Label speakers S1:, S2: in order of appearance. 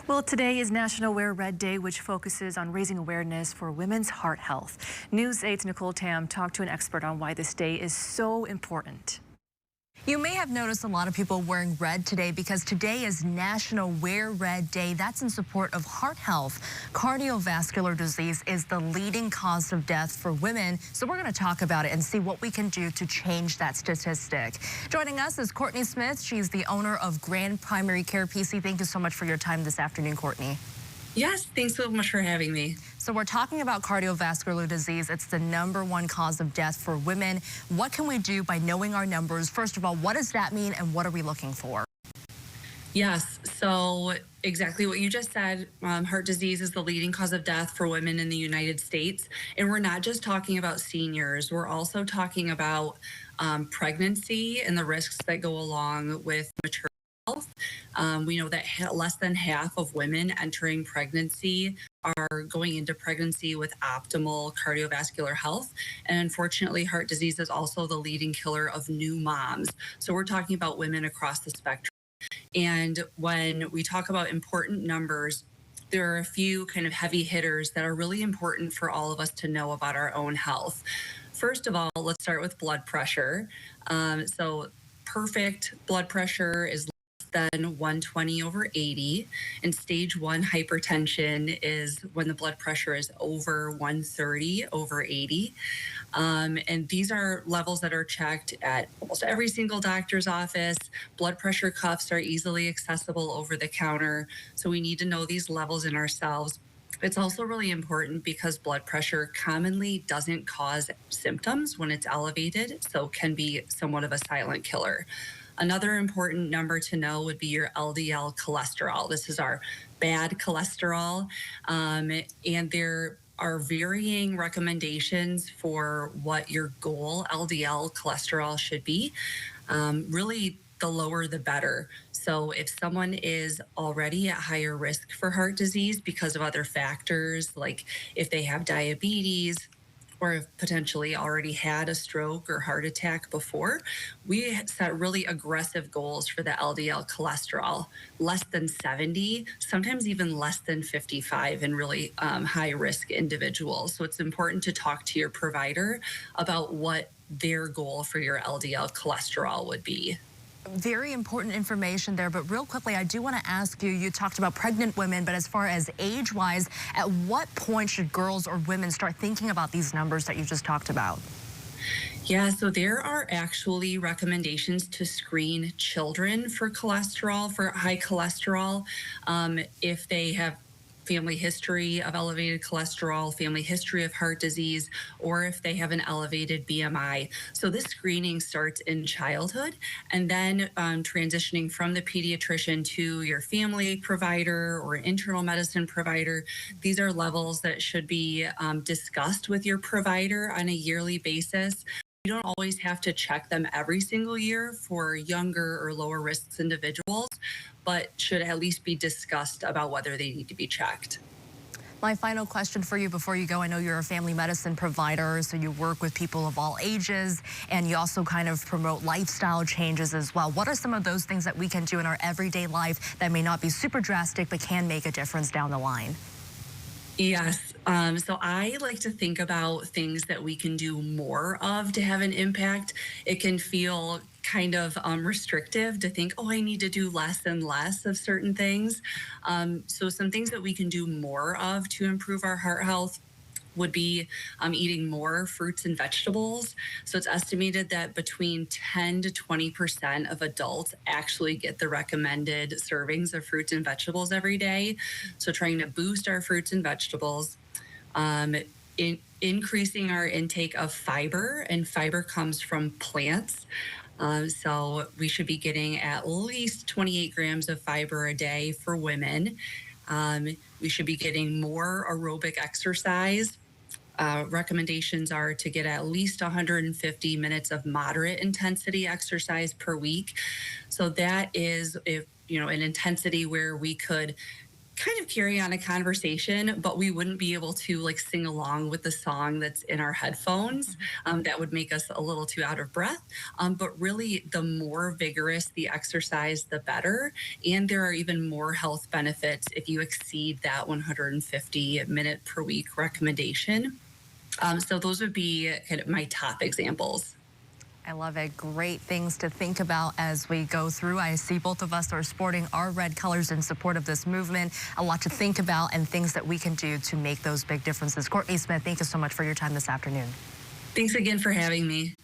S1: Well, today is National Wear Red Day, which focuses on raising awareness for women's heart health. News 8's Nicole Tam talked to an expert on why this day is so important.
S2: You may have noticed a lot of people wearing red today because today is National Wear Red Day. That's in support of heart health. Cardiovascular disease is the leading cause of death for women. So we're going to talk about it and see what we can do to change that statistic. Joining us is Courtney Smith. She's the owner of Grand Primary Care PC. Thank you so much for your time this afternoon, Courtney.
S3: Yes, thanks so much for having me.
S2: So we're talking about cardiovascular disease. It's the #1 cause of death for women. What can we do by knowing our numbers? First of all, what does that mean and what are we looking for?
S3: Yes, so exactly what you just said. Heart disease is the leading cause of death for women in the United States. And we're not just talking about seniors. We're also talking about pregnancy and the risks that go along with maternity health. We know that less than half of women entering pregnancy are going into pregnancy with optimal cardiovascular health. And unfortunately, heart disease is also the leading killer of new moms. So we're talking about women across the spectrum. And when we talk about important numbers, there are a few kind of heavy hitters that are really important for all of us to know about our own health. First of all, let's start with blood pressure. So perfect blood pressure is than 120/80, and stage 1 hypertension is when the blood pressure is over 130/80. And these are levels that are checked at almost every single doctor's office. Blood pressure cuffs are easily accessible over the counter, so we need to know these levels in ourselves. It's also really important because blood pressure commonly doesn't cause symptoms when it's elevated, so can be somewhat of a silent killer. Another important number to know would be your LDL cholesterol. This is our bad cholesterol, and there are varying recommendations for what your goal LDL cholesterol should be. Really, the lower the better. So if someone is already at higher risk for heart disease because of other factors, like if they have diabetes, or have potentially already had a stroke or heart attack before, we set really aggressive goals for the LDL cholesterol, less than 70, sometimes even less than 55 in really high risk individuals. So it's important to talk to your provider about what their goal for your LDL cholesterol would be.
S2: Very important information there, but real quickly, I do want to ask you, you talked about pregnant women, but as far as age-wise, at what point should girls or women start thinking about these numbers that you just talked about?
S3: Yeah, so there are actually recommendations to screen children for cholesterol, for high cholesterol, if they have family history of elevated cholesterol, family history of heart disease, or if they have an elevated BMI. So this screening starts in childhood, and then transitioning from the pediatrician to your family provider or internal medicine provider. These are levels that should be discussed with your provider on a yearly basis. You don't always have to check them every single year for younger or lower risk individuals, but should at least be discussed about whether they need to be checked.
S2: My final question for you before you go, I know you're a family medicine provider, so you work with people of all ages, and you also kind of promote lifestyle changes as well. What are some of those things that we can do in our everyday life that may not be super drastic, but can make a difference down the line?
S3: Yes. So I like to think about things that we can do more of to have an impact. It can feel kind of restrictive to think, oh, I need to do less and less of certain things. So some things that we can do more of to improve our heart health would be eating more fruits and vegetables. So it's estimated that between 10 to 20% of adults actually get the recommended servings of fruits and vegetables every day. So trying to boost our fruits and vegetables, increasing our intake of fiber, and fiber comes from plants. So we should be getting at least 28 grams of fiber a day for women. We should be getting more aerobic exercise. Recommendations are to get at least 150 minutes of moderate intensity exercise per week. So that is, if an intensity where we could kind of carry on a conversation, but we wouldn't be able to like sing along with the song that's in our headphones. That would make us a little too out of breath. But really, the more vigorous the exercise, the better. And there are even more health benefits if you exceed that 150 minute per week recommendation. So those would be kind of my top examples.
S2: I love it. Great things to think about as we go through. I see both of us are sporting our red colors in support of this movement. A lot to think about and things that we can do to make those big differences. Courtney Smith, thank you so much for your time this afternoon.
S3: Thanks again for having me.